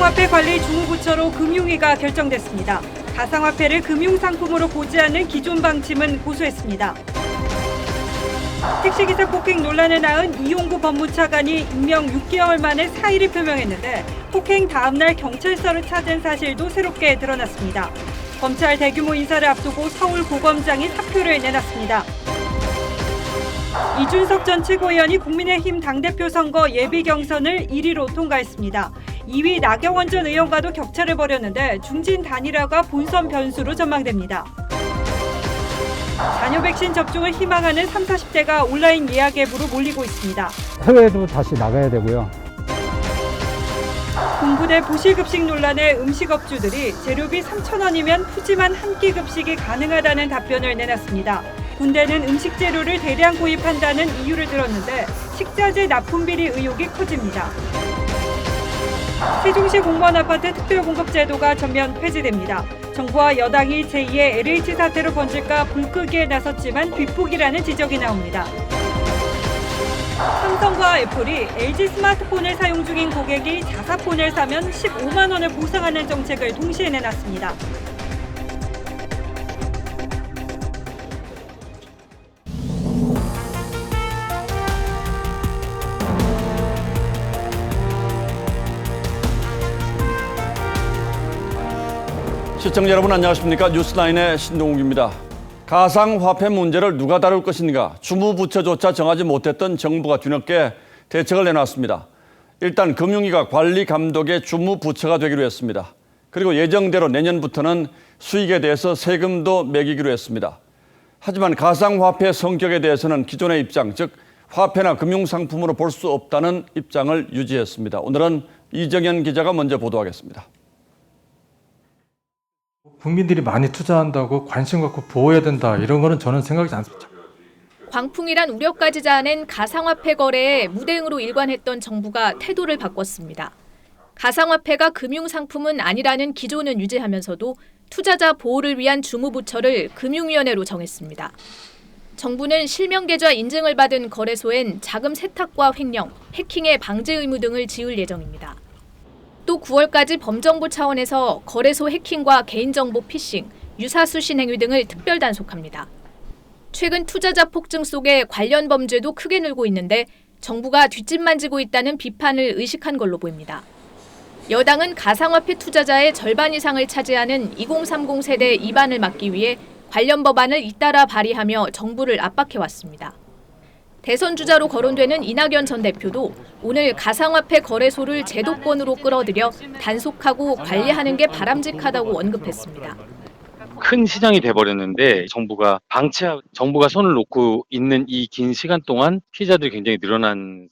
가상화폐 관리 주무부처로 금융위가 결정됐습니다. 가상화폐를 금융상품으로 보지 않는 기존 방침은 고수했습니다. 택시기사 폭행 논란을 낳은 이용구 법무차관이 임명 6개월 만에 사의를 표명했는데 폭행 다음 날 경찰서를 찾은 사실도 새롭게 드러났습니다. 검찰 대규모 인사를 앞두고 서울고검장이 사표를 내놨습니다. 이준석 전 최고위원이 국민의힘 당대표 선거 예비 경선을 1위로 통과했습니다. 2위 나경원 전 의원과도 격차를 벌였는데 중진 단일화가 본선 변수로 전망됩니다. 자녀 백신 접종을 희망하는 30, 40대가 온라인 예약 앱으로 몰리고 있습니다. 해외도 다시 나가야 되고요. 군부대 부실급식 논란에 음식업주들이 재료비 3,000원이면 푸짐한 한 끼 급식이 가능하다는 답변을 내놨습니다. 군대는 음식 재료를 대량 구입한다는 이유를 들었는데 식자재 납품비리 의혹이 커집니다. 세종시 공무원 아파트 특별공급제도가 전면 폐지됩니다. 정부와 여당이 제2의 LH 사태로 번질까 불 끄기에 나섰지만 뒷북이라는 지적이 나옵니다. 삼성과 애플이 LG 스마트폰을 사용 중인 고객이 자사폰을 사면 15만 원을 보상하는 정책을 동시에 내놨습니다. 시청자 여러분 안녕하십니까? 뉴스라인의 신동욱입니다. 가상화폐 문제를 누가 다룰 것인가 주무부처조차 정하지 못했던 정부가 뒤늦게 대책을 내놨습니다. 일단 금융위가 관리 감독의 주무부처가 되기로 했습니다. 그리고 예정대로 내년부터는 수익에 대해서 세금도 매기기로 했습니다. 하지만 가상화폐 성격에 대해서는 기존의 입장, 즉 화폐나 금융상품으로 볼 수 없다는 입장을 유지했습니다. 오늘은 이정현 기자가 먼저 보도하겠습니다. 국민들이 많이 투자한다고 관심 갖고 보호해야 된다 이런 거는 저는 생각이 않습니다. 광풍이란 우려까지 자아낸 가상화폐 거래에 무대응으로 일관했던 정부가 태도를 바꿨습니다. 가상화폐가 금융상품은 아니라는 기조는 유지하면서도 투자자 보호를 위한 주무부처를 금융위원회로 정했습니다. 정부는 실명계좌 인증을 받은 거래소엔 자금 세탁과 횡령, 해킹의 방제 의무 등을 지을 예정입니다. 또 9월까지 범정부 차원에서 거래소 해킹과 개인정보 피싱, 유사수신 행위 등을 특별 단속합니다. 최근 투자자 폭증 속에 관련 범죄도 크게 늘고 있는데 정부가 뒷짐만지고 있다는 비판을 의식한 걸로 보입니다. 여당은 가상화폐 투자자의 절반 이상을 차지하는 2030 세대 이반을 막기 위해 관련 법안을 잇따라 발의하며 정부를 압박해왔습니다. 대선 주자로 거론되는 이낙연 전 대표도 오늘 가상화폐 거래소를 제도권으로 끌어들여 단속하고 관리하는 게 바람직하다고 언급했습니다. 큰 시장이 돼버렸는데 정부가 손을 놓고 있는 이 긴 시간 동안 피해자들이 굉장히 늘어난.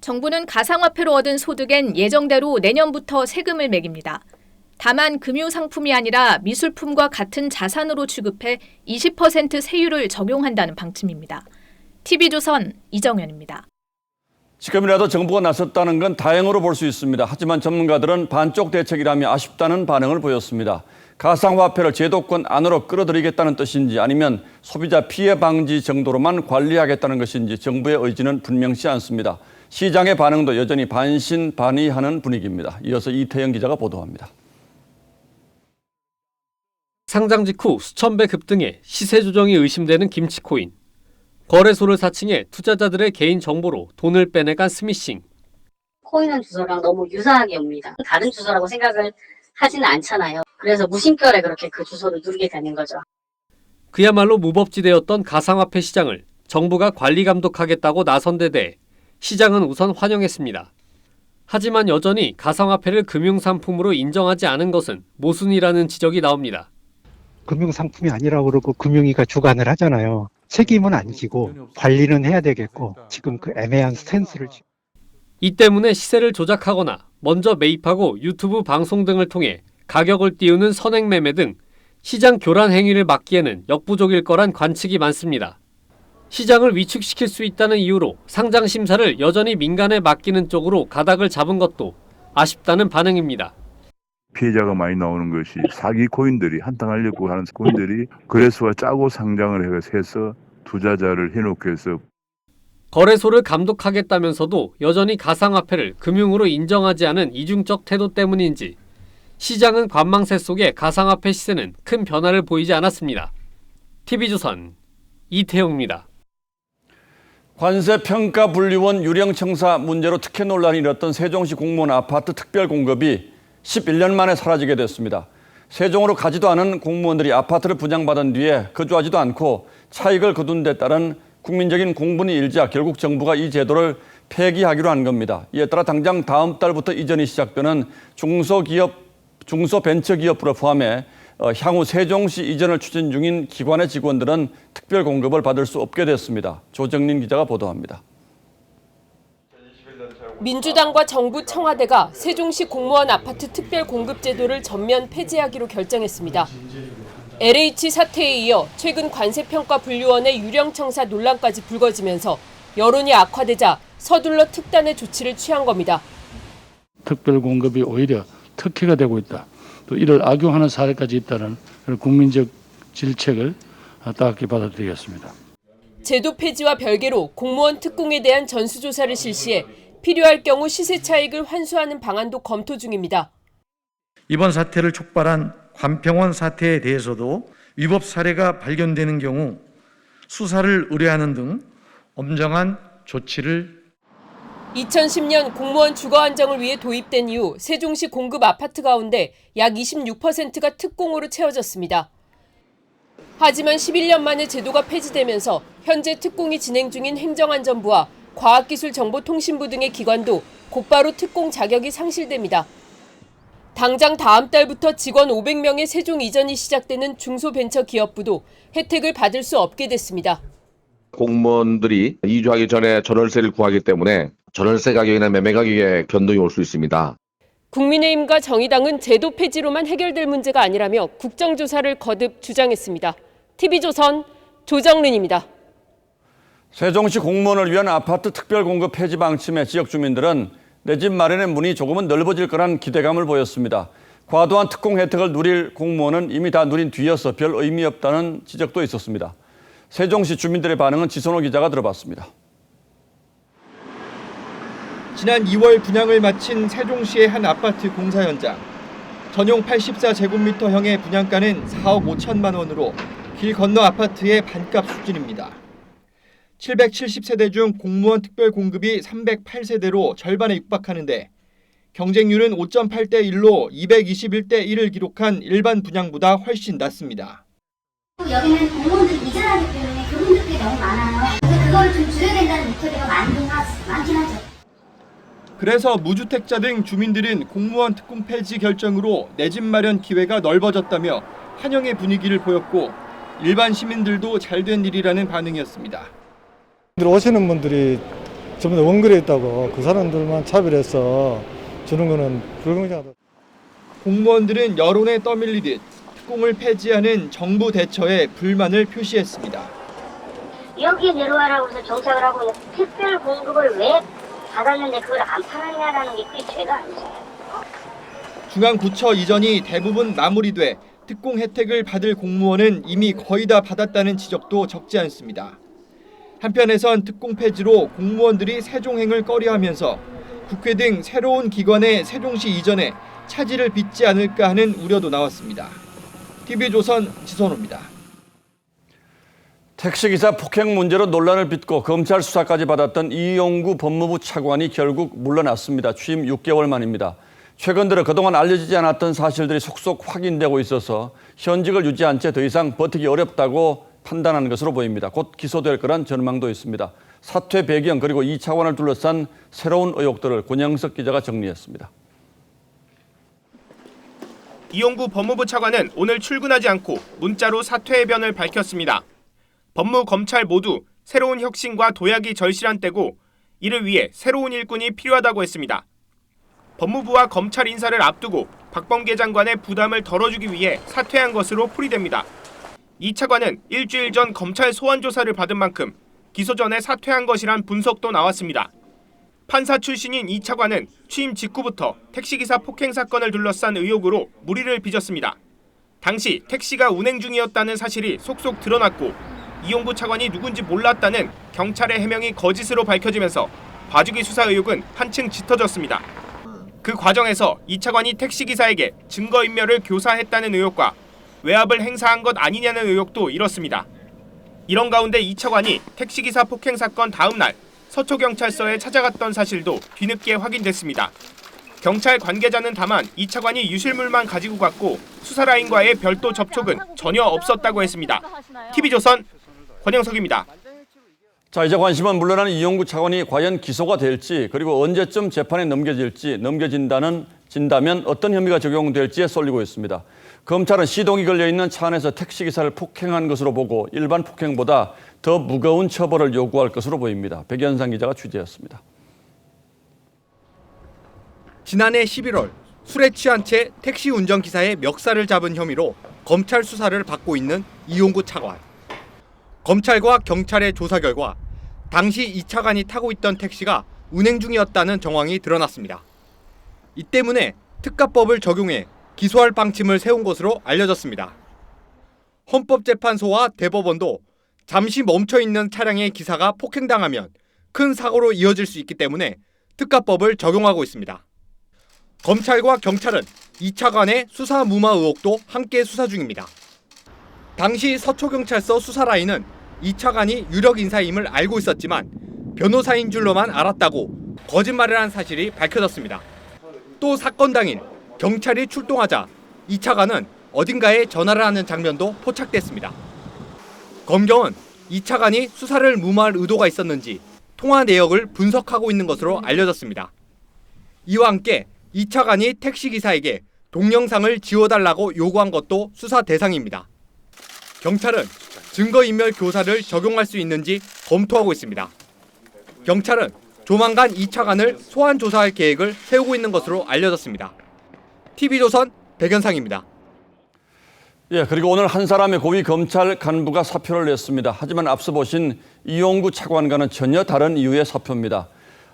정부는 가상화폐로 얻은 소득엔 예정대로 내년부터 세금을 매깁니다. 다만 금융상품이 아니라 미술품과 같은 자산으로 취급해 20% 세율을 적용한다는 방침입니다. TV조선 이정현입니다. 지금이라도 정부가 나섰다는 건 다행으로 볼 수 있습니다. 하지만 전문가들은 반쪽 대책이라며 아쉽다는 반응을 보였습니다. 가상화폐를 제도권 안으로 끌어들이겠다는 뜻인지 아니면 소비자 피해 방지 정도로만 관리하겠다는 것인지 정부의 의지는 분명치 않습니다. 시장의 반응도 여전히 반신반의하는 분위기입니다. 이어서 이태영 기자가 보도합니다. 상장 직후 수천 배 급등해 시세 조정이 의심되는 김치코인. 거래소를 사칭해 투자자들의 개인 정보로 돈을 빼내간 스미싱. 코인은 주소랑 너무 유사하게 옵니다. 다른 주소라고 생각을 하지는 않잖아요. 그래서 무심결에 그렇게 그 주소를 누르게 되는 거죠. 그야말로 무법지대였던 가상화폐 시장을 정부가 관리 감독하겠다고 나선 데 대해 시장은 우선 환영했습니다. 하지만 여전히 가상화폐를 금융상품으로 인정하지 않은 것은 모순이라는 지적이 나옵니다. 금융상품이 아니라고 그러고 금융위가 주관을 하잖아요. 책임은 안 지고 관리는 해야 되겠고 지금 그 애매한 스탠스를. 이 때문에 시세를 조작하거나 먼저 매입하고 유튜브 방송 등을 통해 가격을 띄우는 선행매매 등 시장 교란 행위를 막기에는 역부족일 거란 관측이 많습니다. 시장을 위축시킬 수 있다는 이유로 상장 심사를 여전히 민간에 맡기는 쪽으로 가닥을 잡은 것도 아쉽다는 반응입니다. 피해자가 많이 나오는 것이 사기 코인들이 한탕하려고 하는 코인들이 거래소가 짜고 상장을 해서 투자자를 해놓고 해서. 거래소를 감독하겠다면서도 여전히 가상화폐를 금융으로 인정하지 않은 이중적 태도 때문인지 시장은 관망세 속에 가상화폐 시세는 큰 변화를 보이지 않았습니다. TV조선 이태용입니다. 관세평가분류원 유령청사 문제로 특혜 논란이 일었던 세종시 공무원 아파트 특별공급이 11년 만에 사라지게 됐습니다. 세종으로 가지도 않은 공무원들이 아파트를 분양받은 뒤에 거주하지도 않고 차익을 거둔 데 따른 국민적인 공분이 일자 결국 정부가 이 제도를 폐기하기로 한 겁니다. 이에 따라 당장 다음 달부터 이전이 시작되는 중소벤처기업부를 포함해 향후 세종시 이전을 추진 중인 기관의 직원들은 특별공급을 받을 수 없게 됐습니다. 조정린 기자가 보도합니다. 민주당과 정부 청와대가 세종시 공무원 아파트 특별공급제도를 전면 폐지하기로 결정했습니다. LH 사태에 이어 최근 관세평가분류원의 유령청사 논란까지 불거지면서 여론이 악화되자 서둘러 특단의 조치를 취한 겁니다. 특별공급이 오히려 특혜가 되고 있다. 또 이를 악용하는 사례까지 있다는 국민적 질책을 따뜻히 받아들이겠습니다. 제도 폐지와 별개로 공무원 특공에 대한 전수조사를 실시해 필요할 경우 시세 차익을 환수하는 방안도 검토 중입니다. 이번 사태를 촉발한 관평원 사태에 대해서도 위법 사례가 발견되는 경우 수사를 의뢰하는 등 엄정한 조치를 2010년 공무원 주거 안정을 위해 도입된 이후 세종시 공급 아파트 가운데 약 26%가 특공으로 채워졌습니다. 하지만 11년 만에 제도가 폐지되면서 현재 특공이 진행 중인 행정안전부와 과학기술정보통신부 등의 기관도 곧바로 특공 자격이 상실됩니다. 당장 다음 달부터 직원 500명의 세종 이전이 시작되는 중소벤처기업부도 혜택을 받을 수 없게 됐습니다. 공무원들이 이주하기 전에 전월세를 구하기 때문에 전월세 가격이나 매매 가격에 변동이 올 수 있습니다. 국민의힘과 정의당은 제도 폐지로만 해결될 문제가 아니라며 국정조사를 거듭 주장했습니다. TV조선 조정린입니다. 세종시 공무원을 위한 아파트 특별공급 폐지 방침에 지역 주민들은 내 집 마련의 문이 조금은 넓어질 거란 기대감을 보였습니다. 과도한 특공 혜택을 누릴 공무원은 이미 다 누린 뒤여서 별 의미 없다는 지적도 있었습니다. 세종시 주민들의 반응은 지선호 기자가 들어봤습니다. 지난 2월 분양을 마친 세종시의 한 아파트 공사 현장. 전용 84제곱미터형의 분양가는 4억 5천만 원으로 길 건너 아파트의 반값 수준입니다. 770세대 중 공무원 특별 공급이 308세대로 절반에 육박하는데 경쟁률은 5.8대 1로 221대 1을 기록한 일반 분양보다 훨씬 낮습니다. 여기는 공무원들이 이전하기 때문에 그분들이 너무 많아요. 그걸 좀 줄여야 된다는 목소리가 많긴 하죠. 그래서 무주택자 등 주민들은 공무원 특공 폐지 결정으로 내 집 마련 기회가 넓어졌다며 환영의 분위기를 보였고 일반 시민들도 잘된 일이라는 반응이었습니다. 오시는 분들이 전부 다 원거리에 있다고 그 사람들만 차별해서 주는 거는 불공정하다. 공무원들은 여론에 떠밀리듯 특공을 폐지하는 정부 대처에 불만을 표시했습니다. 여기에 내려와라고 해서 정착을 하고 특별 공급을 왜 받았는데 그걸 안 팔았냐라는 게 그게 죄가 아니죠. 중앙부처 이전이 대부분 마무리돼 특공 혜택을 받을 공무원은 이미 거의 다 받았다는 지적도 적지 않습니다. 한편에선 특공 폐지로 공무원들이 세종행을 꺼려하면서 국회 등 새로운 기관의 세종시 이전에 차질을 빚지 않을까 하는 우려도 나왔습니다. TV조선 지선호입니다. 택시기사 폭행 문제로 논란을 빚고 검찰 수사까지 받았던 이용구 법무부 차관이 결국 물러났습니다. 취임 6개월 만입니다. 최근 들어 그동안 알려지지 않았던 사실들이 속속 확인되고 있어서 현직을 유지한 채 더 이상 버티기 어렵다고 판단하는 것으로 보입니다. 곧 기소될 거란 전망도 있습니다. 사퇴 배경 그리고 이 차관을 둘러싼 새로운 의혹들을 권영석 기자가 정리했습니다. 이용구 법무부 차관은 오늘 출근하지 않고 문자로 사퇴 의견을 밝혔습니다. 법무, 검찰 모두 새로운 혁신과 도약이 절실한 때고 이를 위해 새로운 일꾼이 필요하다고 했습니다. 법무부와 검찰 인사를 앞두고 박범계 장관의 부담을 덜어주기 위해 사퇴한 것으로 풀이됩니다. 이 차관은 일주일 전 검찰 소환 조사를 받은 만큼 기소 전에 사퇴한 것이란 분석도 나왔습니다. 판사 출신인 이 차관은 취임 직후부터 택시기사 폭행 사건을 둘러싼 의혹으로 물의를 빚었습니다. 당시 택시가 운행 중이었다는 사실이 속속 드러났고 이용구 차관이 누군지 몰랐다는 경찰의 해명이 거짓으로 밝혀지면서 봐주기 수사 의혹은 한층 짙어졌습니다. 그 과정에서 이 차관이 택시기사에게 증거인멸을 교사했다는 의혹과 외압을 행사한 것 아니냐는 의혹도 일었습니다. 이런 가운데 이 차관이 택시기사 폭행 사건 다음 날 서초경찰서에 찾아갔던 사실도 뒤늦게 확인됐습니다. 경찰 관계자는 다만 이 차관이 유실물만 가지고 갔고 수사라인과의 별도 접촉은 전혀 없었다고 했습니다. TV조선 권영석입니다. 자, 이제 관심은 물러나는 이용구 차관이 과연 기소가 될지, 그리고 언제쯤 재판에 넘겨진다면 어떤 혐의가 적용될지에 쏠리고 있습니다. 검찰은 시동이 걸려있는 차 안에서 택시기사를 폭행한 것으로 보고 일반 폭행보다 더 무거운 처벌을 요구할 것으로 보입니다. 백연상 기자가 취재했습니다. 지난해 11월 술에 취한 채 택시 운전기사의 멱살을 잡은 혐의로 검찰 수사를 받고 있는 이용구 차관. 검찰과 경찰의 조사 결과 당시 이 차관이 타고 있던 택시가 운행 중이었다는 정황이 드러났습니다. 이 때문에 특가법을 적용해 기소할 방침을 세운 것으로 알려졌습니다. 헌법재판소와 대법원도 잠시 멈춰있는 차량의 기사가 폭행당하면 큰 사고로 이어질 수 있기 때문에 특가법을 적용하고 있습니다. 검찰과 경찰은 이 차관의 수사 무마 의혹도 함께 수사 중입니다. 당시 서초경찰서 수사라인은 이 차관이 유력 인사임을 알고 있었지만 변호사인 줄로만 알았다고 거짓말을 한 사실이 밝혀졌습니다. 또 사건 당일 경찰이 출동하자 이 차관은 어딘가에 전화를 하는 장면도 포착됐습니다. 검경은 이 차관이 수사를 무마할 의도가 있었는지 통화 내역을 분석하고 있는 것으로 알려졌습니다. 이와 함께 이 차관이 택시기사에게 동영상을 지워달라고 요구한 것도 수사 대상입니다. 경찰은 증거인멸 교사를 적용할 수 있는지 검토하고 있습니다. 경찰은 조만간 이 차관을 소환 조사할 계획을 세우고 있는 것으로 알려졌습니다. TV조선 백연상입니다. 예, 그리고 오늘 한 사람의 고위 검찰 간부가 사표를 냈습니다. 하지만 앞서 보신 이용구 차관과는 전혀 다른 이유의 사표입니다.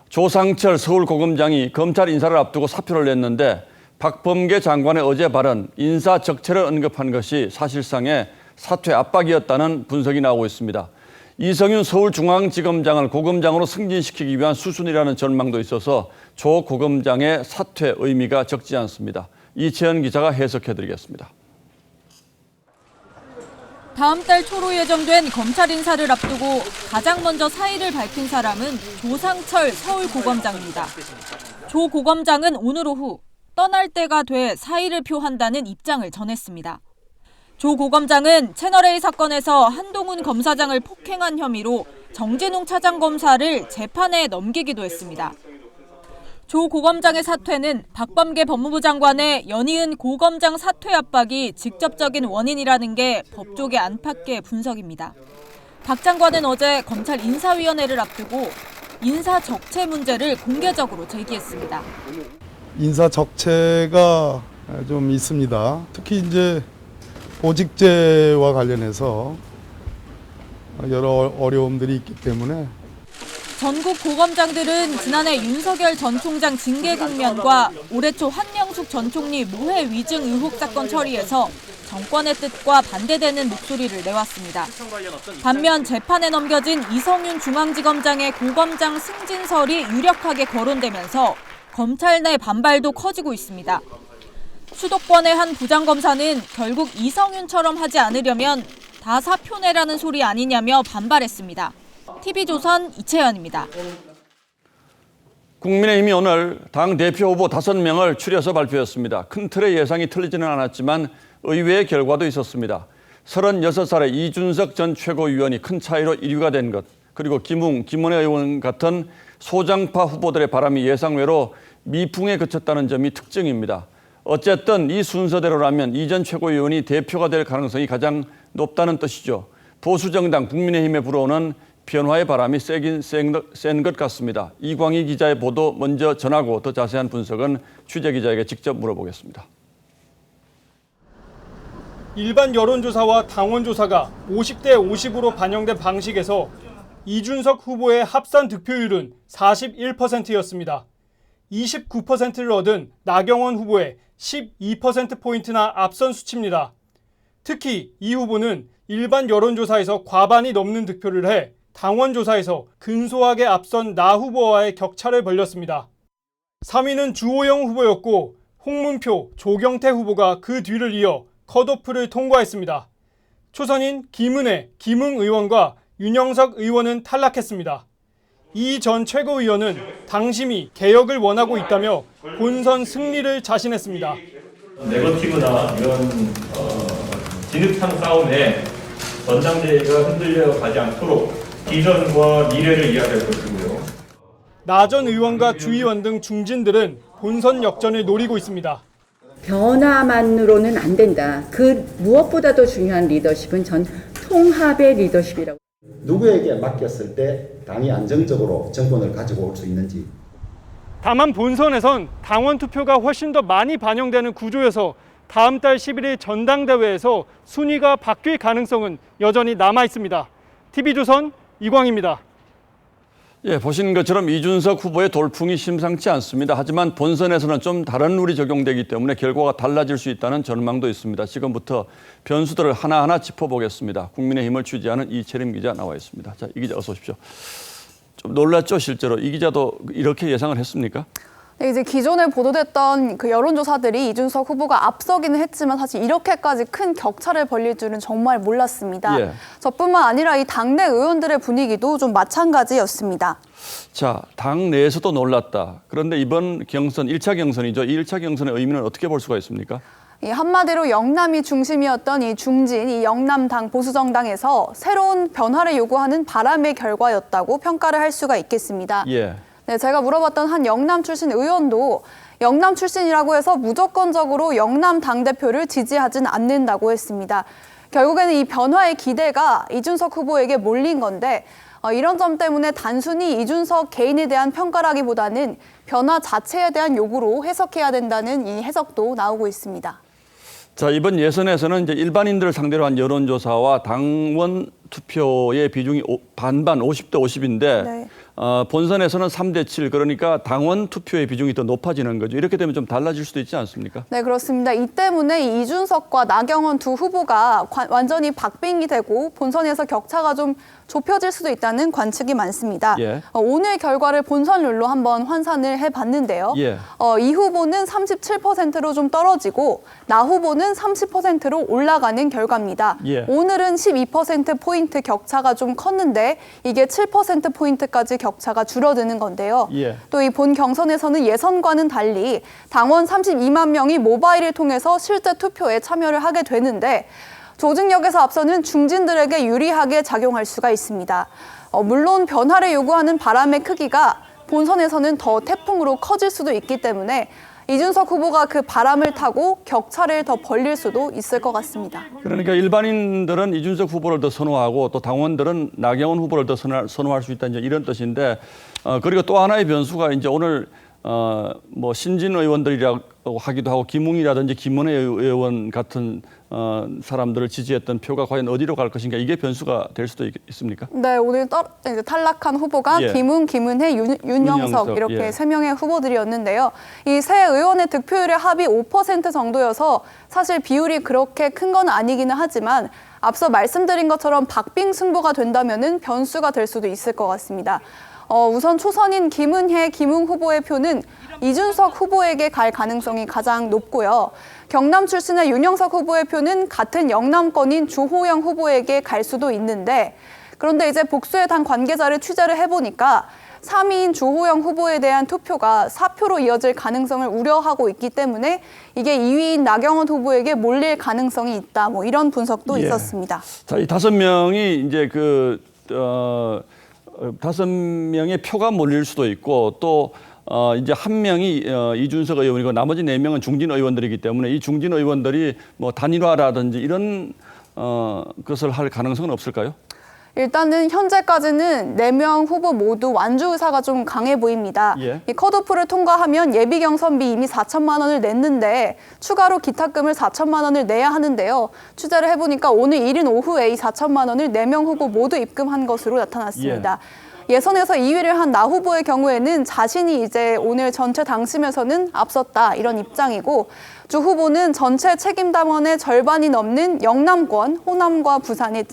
조상철 서울고검장이 검찰 인사를 앞두고 사표를 냈는데 박범계 장관의 어제 발언, 인사 적체를 언급한 것이 사실상의 사퇴 압박이었다는 분석이 나오고 있습니다. 이성윤 서울중앙지검장을 고검장으로 승진시키기 위한 수순이라는 전망도 있어서 조 고검장의 사퇴 의미가 적지 않습니다. 이채연 기자가 해석해드리겠습니다. 다음 달 초로 예정된 검찰 인사를 앞두고 가장 먼저 사의를 밝힌 사람은 조상철 서울고검장입니다. 조 고검장은 오늘 오후 떠날 때가 돼 사의를 표한다는 입장을 전했습니다. 조 고검장은 채널A 사건에서 한동훈 검사장을 폭행한 혐의로 정진웅 차장검사를 재판에 넘기기도 했습니다. 조 고검장의 사퇴는 박범계 법무부 장관의 연이은 고검장 사퇴 압박이 직접적인 원인이라는 게 법조계 안팎의 분석입니다. 박 장관은 어제 검찰 인사위원회를 앞두고 인사 적체 문제를 공개적으로 제기했습니다. 인사 적체가 좀 있습니다. 특히 이제 보직제와 관련해서 여러 어려움들이 있기 때문에 전국 고검장들은 지난해 윤석열 전 총장 징계 국면과 올해 초 한명숙 전 총리 모해 위증 의혹 사건 처리에서 정권의 뜻과 반대되는 목소리를 내왔습니다. 반면 재판에 넘겨진 이성윤 중앙지검장의 고검장 승진설이 유력하게 거론되면서 검찰 내 반발도 커지고 있습니다. 수도권의 한 부장검사는 결국 이성윤처럼 하지 않으려면 다 사표 내라는 소리 아니냐며 반발했습니다. TV조선 이채연입니다. 국민의힘이 오늘 당대표 후보 5명을 추려서 발표했습니다. 큰 틀의 예상이 틀리지는 않았지만 의외의 결과도 있었습니다. 36살의 이준석 전 최고위원이 큰 차이로 1위가 된 것, 그리고 김은혜 의원 같은 소장파 후보들의 바람이 예상외로 미풍에 그쳤다는 점이 특징입니다. 어쨌든 이 순서대로라면 이 전 최고위원이 대표가 될 가능성이 가장 높다는 뜻이죠. 보수정당 국민의힘에 불어오는 변화의 바람이 세긴 센 것 같습니다. 이광희 기자의 보도 먼저 전하고 더 자세한 분석은 취재기자에게 직접 물어보겠습니다. 일반 여론조사와 당원조사가 50대 50으로 반영된 방식에서 이준석 후보의 합산 득표율은 41%였습니다. 29%를 얻은 나경원 후보의 12%포인트나 앞선 수치입니다. 특히 이 후보는 일반 여론조사에서 과반이 넘는 득표를 해 당원 조사에서 근소하게 앞선 나 후보와의 격차를 벌렸습니다. 3위는 주호영 후보였고 홍문표, 조경태 후보가 그 뒤를 이어 컷오프를 통과했습니다. 초선인 김은혜, 김웅 의원과 윤영석 의원은 탈락했습니다. 이 전 최고위원은 당심이 개혁을 원하고 있다며 본선 승리를 자신했습니다. 네거티브나 이런 진흙탕 싸움에 전당대회가 흔들려 가지 않도록 비전과 미래를 이야기할 것이고요. 나 전 의원과 주의원 등 중진들은 본선 역전을 노리고 있습니다. 변화만으로는 안 된다. 그 무엇보다도 중요한 리더십은 전 통합의 리더십이라고. 누구에게 맡겼을 때 당이 안정적으로 정권을 가지고 올 수 있는지. 다만 본선에선 당원 투표가 훨씬 더 많이 반영되는 구조여서 다음 달 11일 전당대회에서 순위가 바뀔 가능성은 여전히 남아 있습니다. TV조선 이광입니다. 예, 보신 것처럼 이준석 후보의 돌풍이 심상치 않습니다. 하지만 본선에서는 좀 다른 룰이 적용되기 때문에 결과가 달라질 수 있다는 전망도 있습니다. 지금부터 변수들을 하나하나 짚어보겠습니다. 국민의힘을 취재하는 이채림 기자 나와 있습니다. 자, 이 기자 어서 오십시오. 좀 놀랐죠, 실제로. 이 기자도 이렇게 예상을 했습니까? 네, 이제 기존에 보도됐던 그 여론조사들이 이준석 후보가 앞서기는 했지만 사실 이렇게까지 큰 격차를 벌릴 줄은 정말 몰랐습니다. 예. 저뿐만 아니라 이 당내 의원들의 분위기도 좀 마찬가지였습니다. 자, 당 내에서도 놀랐다. 그런데 이번 경선, 1차 경선이죠. 이 1차 경선의 의미는 어떻게 볼 수가 있습니까? 이 한마디로 영남이 중심이었던 이 중진, 이 영남당 보수정당에서 새로운 변화를 요구하는 바람의 결과였다고 평가를 할 수가 있겠습니다. 예. 네, 제가 물어봤던 한 영남 출신 의원도 영남 출신이라고 해서 무조건적으로 영남 당대표를 지지하진 않는다고 했습니다. 결국에는 이 변화의 기대가 이준석 후보에게 몰린 건데 이런 점 때문에 단순히 이준석 개인에 대한 평가라기보다는 변화 자체에 대한 요구로 해석해야 된다는 이 해석도 나오고 있습니다. 자, 이번 예선에서는 이제 일반인들을 상대로 한 여론조사와 당원 투표의 비중이 반반 50대 50인데 네. 본선에서는 3대 7, 그러니까 당원 투표의 비중이 더 높아지는 거죠. 이렇게 되면 좀 달라질 수도 있지 않습니까? 네, 그렇습니다. 이 때문에 이준석과 나경원 두 후보가 완전히 박빙이 되고 본선에서 격차가 좀 좁혀질 수도 있다는 관측이 많습니다. 예. 오늘 결과를 본선룰로 한번 환산을 해봤는데요. 예. 이 후보는 37%로 좀 떨어지고 나 후보는 30%로 올라가는 결과입니다. 예. 오늘은 12%포인트 격차가 좀 컸는데 이게 7%포인트까지 격차가 줄어드는 건데요. 예. 또 이 본 경선에서는 예선과는 달리 당원 32만 명이 모바일을 통해서 실제 투표에 참여를 하게 되는데 조직력에서 앞서는 중진들에게 유리하게 작용할 수가 있습니다. 물론 변화를 요구하는 바람의 크기가 본선에서는 더 태풍으로 커질 수도 있기 때문에 이준석 후보가 그 바람을 타고 격차를 더 벌릴 수도 있을 것 같습니다. 그러니까 일반인들은 이준석 후보를 더 선호하고 또 당원들은 나경원 후보를 더 선호할 수 있다, 이제 이런 뜻인데 그리고 또 하나의 변수가 이제 오늘 뭐 신진 의원들이라고 하기도 하고 김웅이라든지 김은혜 의원 같은 사람들을 지지했던 표가 과연 어디로 갈 것인가, 이게 변수가 될 수도 있습니까? 네, 오늘 이제 탈락한 후보가 예. 김웅, 김은혜, 윤영석 이렇게 예. 3명의 후보들이었는데요. 이 세 의원의 득표율의 합이 5% 정도여서 사실 비율이 그렇게 큰 건 아니기는 하지만 앞서 말씀드린 것처럼 박빙 승부가 된다면은 변수가 될 수도 있을 것 같습니다. 우선 초선인 김은혜, 김웅 후보의 표는 이준석 후보에게 갈 가능성이 가장 높고요. 경남 출신의 윤영석 후보의 표는 같은 영남권인 주호영 후보에게 갈 수도 있는데 그런데 이제 복수의 당 관계자를 취재를 해보니까 3위인 주호영 후보에 대한 투표가 4표로 이어질 가능성을 우려하고 있기 때문에 이게 2위인 나경원 후보에게 몰릴 가능성이 있다. 뭐 이런 분석도 예. 있었습니다. 자, 이 5명이 이제 5명의 표가 몰릴 수도 있고 또 이제 한 명이 이준석 의원이고 나머지 4명은 중진 의원들이기 때문에 이 중진 의원들이 뭐 단일화라든지 이런 것을 할 가능성은 없을까요? 일단은 현재까지는 4명 후보 모두 완주 의사가 좀 강해 보입니다. 예. 이 컷오프를 통과하면 예비 경선비 이미 4천만 원을 냈는데 추가로 기탁금을 4천만 원을 내야 하는데요. 취재를 해보니까 오늘 이른 오후에 이 4천만 원을 4명 후보 모두 입금한 것으로 나타났습니다. 예선에서 2위를 한 나 후보의 경우에는 자신이 이제 오늘 전체 당심에서는 앞섰다 이런 입장이고, 주 후보는 전체 책임당원의 절반이 넘는 영남권, 호남과 부산의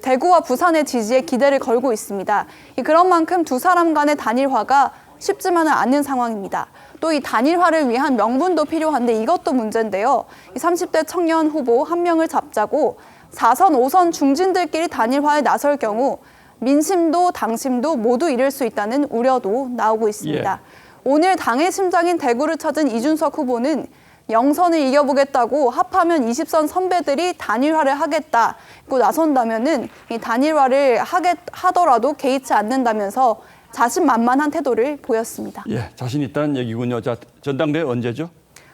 대구와 부산의 지지에 기대를 걸고 있습니다. 그런 만큼 두 사람 간의 단일화가 쉽지만은 않은 상황입니다. 또 이 단일화를 위한 명분도 필요한데 이것도 문제인데요. 30대 청년 후보 한 명을 잡자고 4선, 5선 중진들끼리 단일화에 나설 경우 민심도 당심도 모두 잃을 수 있다는 우려도 나오고 있습니다. 오늘 당의 심장인 대구를 찾은 이준석 후보는 영선을 이겨보겠다고 합하면 20선 선배들이 단일화를 하겠다고 나선다면은 이 단일화를 하더라도 개의치 않는다면서 자신만만한 태도를 보였습니다. 예, 자신 있다는 얘기군요. 자, 전당대회 언제죠?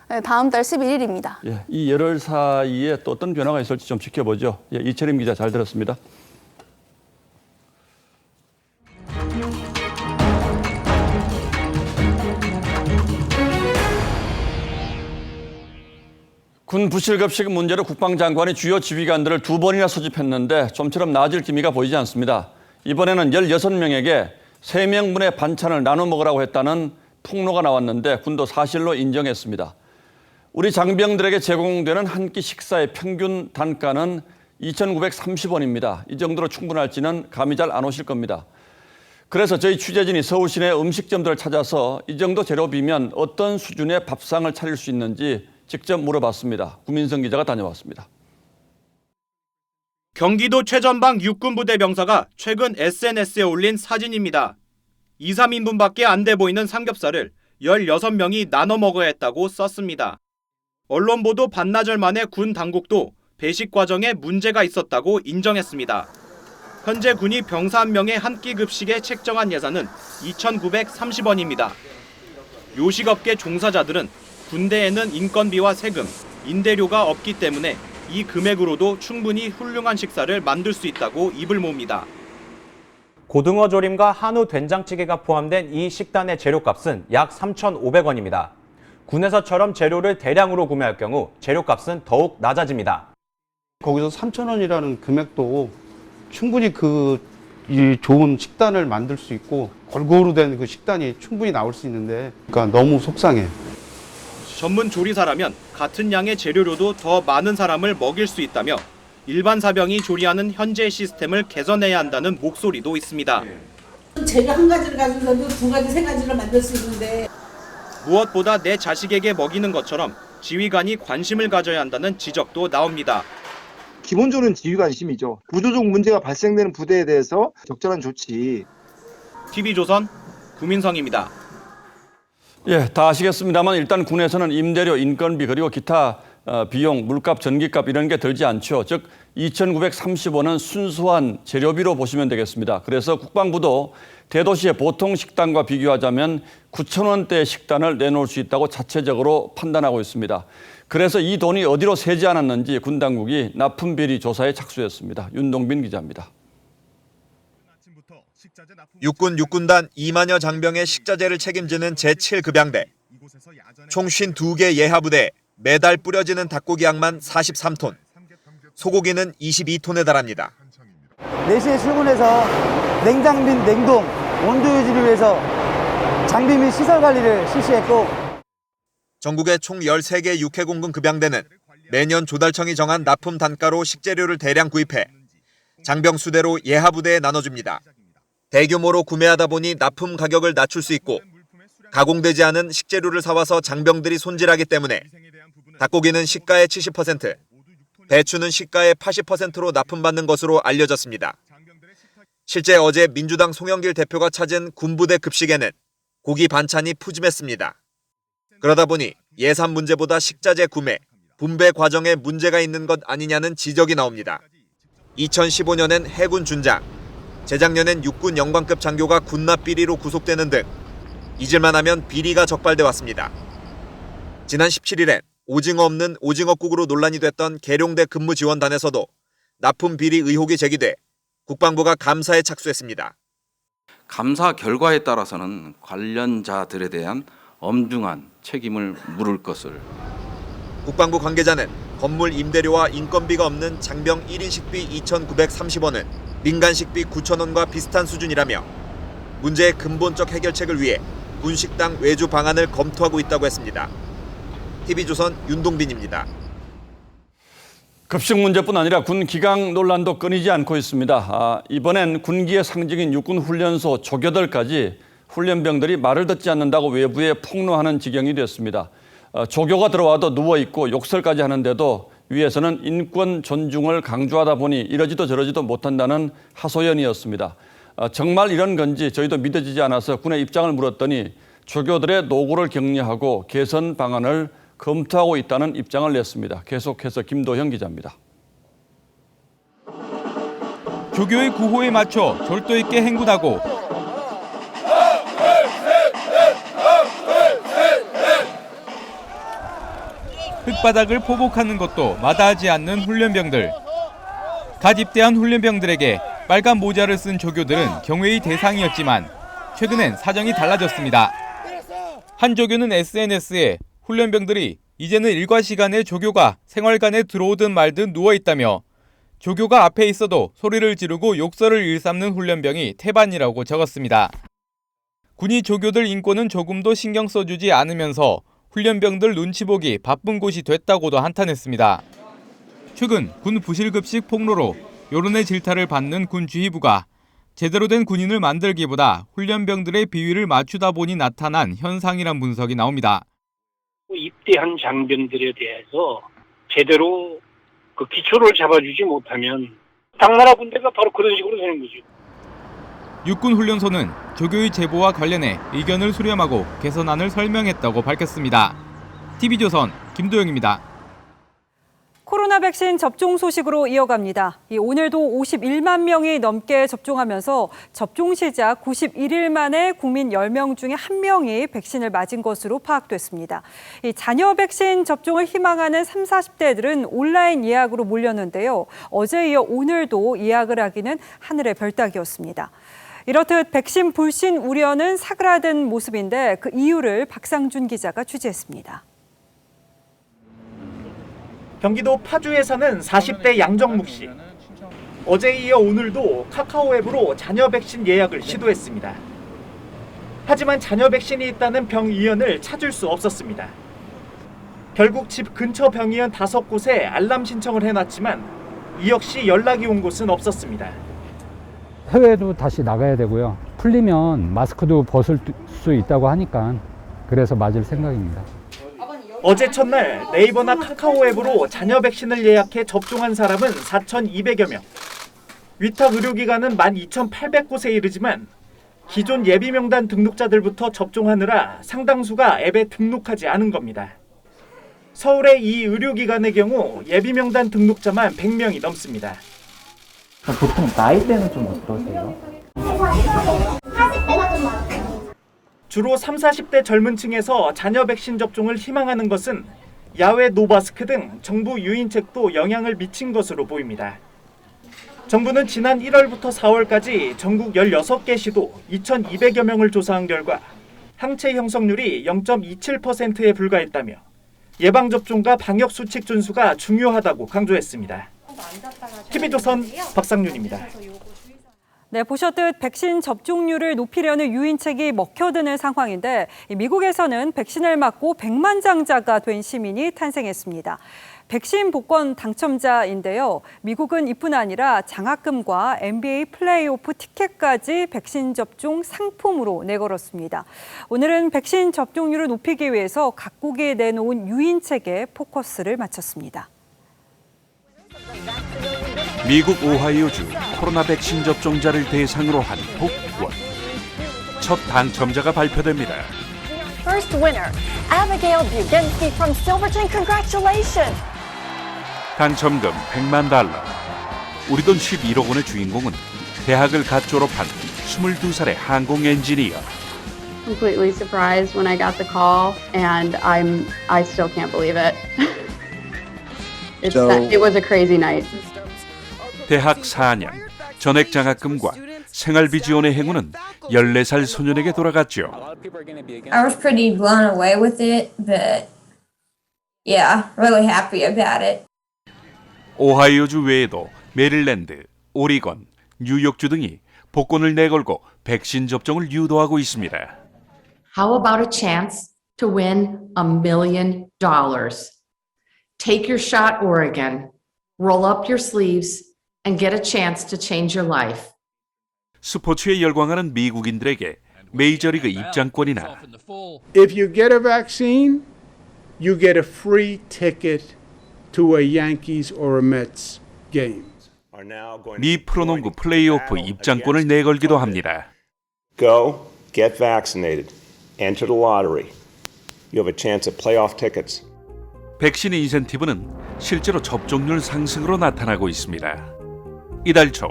네, 다음 달 11일입니다. 예, 이 열흘 사이에 또 어떤 변화가 있을지 좀 지켜보죠. 예, 이철임 기자 잘 들었습니다. 군 부실급식 문제로 국방장관이 주요 지휘관들을 2번이나 소집했는데 좀처럼 나아질 기미가 보이지 않습니다. 이번에는 16명에게 3명분의 반찬을 나눠 먹으라고 했다는 폭로가 나왔는데 군도 사실로 인정했습니다. 우리 장병들에게 제공되는 한 끼 식사의 평균 단가는 2,930원입니다. 이 정도로 충분할지는 감이 잘 안 오실 겁니다. 그래서 저희 취재진이 서울 시내 음식점들을 찾아서 이 정도 재료비면 어떤 수준의 밥상을 차릴 수 있는지 직접 물어봤습니다. 구민성 기자가 다녀왔습니다. 경기도 최전방 육군부대 병사가 최근 SNS에 올린 사진입니다. 2, 3인분밖에 안 돼 보이는 삼겹살을 16명이 나눠 먹어야 했다고 썼습니다. 언론 보도 반나절 만에 군 당국도 배식 과정에 문제가 있었다고 인정했습니다. 현재 군이 병사 한 명의 한 끼 급식에 책정한 예산은 2,930원입니다. 요식업계 종사자들은 군대에는 인건비와 세금, 임대료가 없기 때문에 이 금액으로도 충분히 훌륭한 식사를 만들 수 있다고 입을 모읍니다. 고등어 조림과 한우 된장찌개가 포함된 이 식단의 재료값은 약 3,500원입니다. 군에서처럼 재료를 대량으로 구매할 경우 재료값은 더욱 낮아집니다. 거기서 3,000원이라는 금액도 충분히 이 좋은 식단을 만들 수 있고 골고루 된 그 식단이 충분히 나올 수 있는데 그러니까 너무 속상해요. 전문 조리사라면 같은 양의 재료로도 더 많은 사람을 먹일 수 있다며 일반 사병이 조리하는 현재 시스템을 개선해야 한다는 목소리도 있습니다. 재료 한 가지를 가지고도 2가지, 3가지를 만들 수 있는데 무엇보다 내 자식에게 먹이는 것처럼 지휘관이 관심을 가져야 한다는 지적도 나옵니다. 기본적으로는 지휘관심이죠. 구조적 문제가 발생되는 부대에 대해서 적절한 조치. TV조선 구민성입니다. 예, 다 아시겠습니다만 일단 군에서는 임대료, 인건비 그리고 기타 비용, 물값, 전기값 이런 게 들지 않죠. 즉 2,930원은 순수한 재료비로 보시면 되겠습니다. 그래서 국방부도 대도시의 보통 식당과 비교하자면 9,000원대의 식단을 내놓을 수 있다고 자체적으로 판단하고 있습니다. 그래서 이 돈이 어디로 새지 않았는지 군 당국이 납품비리 조사에 착수했습니다. 윤동빈 기자입니다. 육군 육군단 2만여 장병의 식자재를 책임지는 제7급양대. 총 52개 예하부대에 매달 뿌려지는 닭고기 양만 43톤, 소고기는 22톤에 달합니다. 4시에 출근해서 냉장 및 냉동, 온도 유지를 위해서 장비 및 시설 관리를 실시했고 전국의 총 13개 육해공군 급양대는 매년 조달청이 정한 납품 단가로 식재료를 대량 구입해 장병 수대로 예하부대에 나눠줍니다. 대규모로 구매하다 보니 납품 가격을 낮출 수 있고 가공되지 않은 식재료를 사와서 장병들이 손질하기 때문에 닭고기는 시가의 70%, 배추는 시가의 80%로 납품받는 것으로 알려졌습니다. 실제 어제 민주당 송영길 대표가 찾은 군부대 급식에는 고기 반찬이 푸짐했습니다. 그러다 보니 예산 문제보다 식자재 구매, 분배 과정에 문제가 있는 것 아니냐는 지적이 나옵니다. 2015년엔 해군 준장, 재작년엔 육군 영관급 장교가 군납 비리로 구속되는 등 잊을만 하면 비리가 적발돼 왔습니다. 지난 17일엔 오징어 없는 오징어국으로 논란이 됐던 계룡대 근무지원단에서도 납품 비리 의혹이 제기돼 국방부가 감사에 착수했습니다. 감사 결과에 따라서는 관련자들에 대한 엄중한 책임을 물을 것을. 국방부 관계자는 건물 임대료와 인건비가 없는 장병 1인 식비 2,930원은 민간 식비 9,000원과 비슷한 수준이라며 문제의 근본적 해결책을 위해 군식당 외주 방안을 검토하고 있다고 했습니다. TV조선 윤동빈입니다. 급식 문제뿐 아니라 군 기강 논란도 끊이지 않고 있습니다. 이번엔 군기의 상징인 육군훈련소 조교들까지 훈련병들이 말을 듣지 않는다고 외부에 폭로하는 지경이 됐습니다. 조교가 들어와도 누워있고 욕설까지 하는데도 위에서는 인권 존중을 강조하다 보니 이러지도 저러지도 못한다는 하소연이었습니다. 정말 이런 건지 저희도 믿어지지 않아서 군의 입장을 물었더니 조교들의 노고를 격려하고 개선 방안을 검토하고 있다는 입장을 냈습니다. 계속해서 김도형 기자입니다. 조교의 구호에 맞춰 절도 있게 행군하고 흙바닥을 포복하는 것도 마다하지 않는 훈련병들. 갓 입대한 훈련병들에게 빨간 모자를 쓴 조교들은 경외의 대상이었지만 최근엔 사정이 달라졌습니다. 한 조교는 SNS에 훈련병들이 이제는 일과 시간에 조교가 생활관에 들어오든 말든 누워있다며 조교가 앞에 있어도 소리를 지르고 욕설을 일삼는 훈련병이 태반이라고 적었습니다. 군이 조교들 인권은 조금도 신경 써주지 않으면서 훈련병들 눈치 보기 바쁜 곳이 됐다고도 한탄했습니다. 최근 군 부실급식 폭로로 여론의 질타를 받는 군 지휘부가 제대로 된 군인을 만들기보다 훈련병들의 비위를 맞추다 보니 나타난 현상이란 분석이 나옵니다. 입대한 장병들에 대해서 제대로 그 기초를 잡아주지 못하면 당나라 군대가 바로 그런 식으로 되는 거죠. 육군훈련소는 조교의 제보와 관련해 의견을 수렴하고 개선안을 설명했다고 밝혔습니다. TV조선 김도영입니다. 코로나 백신 접종 소식으로 이어갑니다. 오늘도 51만 명이 넘게 접종하면서 접종 시작 91일 만에 국민 10명 중에 1명이 백신을 맞은 것으로 파악됐습니다. 자녀 백신 접종을 희망하는 30, 40대들은 온라인 예약으로 몰렸는데요. 어제에 이어 오늘도 예약을 하기는 하늘의 별따기였습니다. 이렇듯 백신 불신 우려는 사그라든 모습인데 그 이유를 박상준 기자가 취재했습니다. 경기도 파주에 사는 40대 양정묵 씨. 어제에 이어 오늘도 카카오 앱으로 자녀 백신 예약을 시도했습니다. 하지만 자녀 백신이 있다는 병의원을 찾을 수 없었습니다. 결국 집 근처 병의원 5곳에 알람 신청을 해놨지만 이 역시 연락이 온 곳은 없었습니다. 해외도 다시 나가야 되고요. 풀리면 마스크도 벗을 수 있다고 하니까 그래서 맞을 생각입니다. 어제 첫날 네이버나 카카오 앱으로 자녀 백신을 예약해 접종한 사람은 4,200여 명. 위탁 의료기관은 12,800곳에 이르지만 기존 예비명단 등록자들부터 접종하느라 상당수가 앱에 등록하지 않은 겁니다. 서울의 이 의료기관의 경우 예비명단 등록자만 100명이 넘습니다. 보통 나이대는 좀 어떠세요? 주로 30, 40대 젊은 층에서 자녀 백신 접종을 희망하는 것은 야외 노마스크 등 정부 유인책도 영향을 미친 것으로 보입니다. 정부는 지난 1월부터 4월까지 전국 16개 시도 2,200여 명을 조사한 결과 항체 형성률이 0.27%에 불과했다며 예방접종과 방역수칙 준수가 중요하다고 강조했습니다. TV조선 박상윤입니다. 네, 보셨듯 백신 접종률을 높이려는 유인책이 먹혀드는 상황인데 미국에서는 백신을 맞고 백만장자가 된 시민이 탄생했습니다. 백신 복권 당첨자인데요. 미국은 이뿐 아니라 장학금과 NBA 플레이오프 티켓까지 백신 접종 상품으로 내걸었습니다. 오늘은 백신 접종률을 높이기 위해서 각국이 내놓은 유인책에 포커스를 맞췄습니다. 미국 오하이오주 코로나 백신 접종자를 대상으로 한 복권. 첫 당첨자가 발표됩니다. First winner, Abigail Bugensky from Silverton. Congratulations! 당첨금 100만 달러. 우리 돈 11억 원의 주인공은 대학을 갓 졸업한 22살의 항공 엔지니어. Completely surprised when I got the call, and I still can't believe it. It was a crazy night. 대학 4년, 전액 장학금과 생활비 지원의 행운은 14살 소년에게 돌아갔죠. I was pretty blown away with it, but yeah, really happy about it. 오하이오주 외에도 메릴랜드, 오리건, 뉴욕주 등이 복권을 내걸고 백신 접종을 유도하고 있습니다. How about a chance to win $1 million? Take your shot, Oregon. Roll up your sleeves and get a chance to change your life. 스포츠에 열광하는 미국인들에게 메이저리그 입장권이나 If you get a vaccine, you get a free ticket to a Yankees or a Mets game. 미 프로농구 플레이오프 입장권을 내걸기도 합니다. Go, get vaccinated, enter the lottery. You have a chance at playoff tickets. 백신 인센티브는 실제로 접종률 상승으로 나타나고 있습니다. 이달 초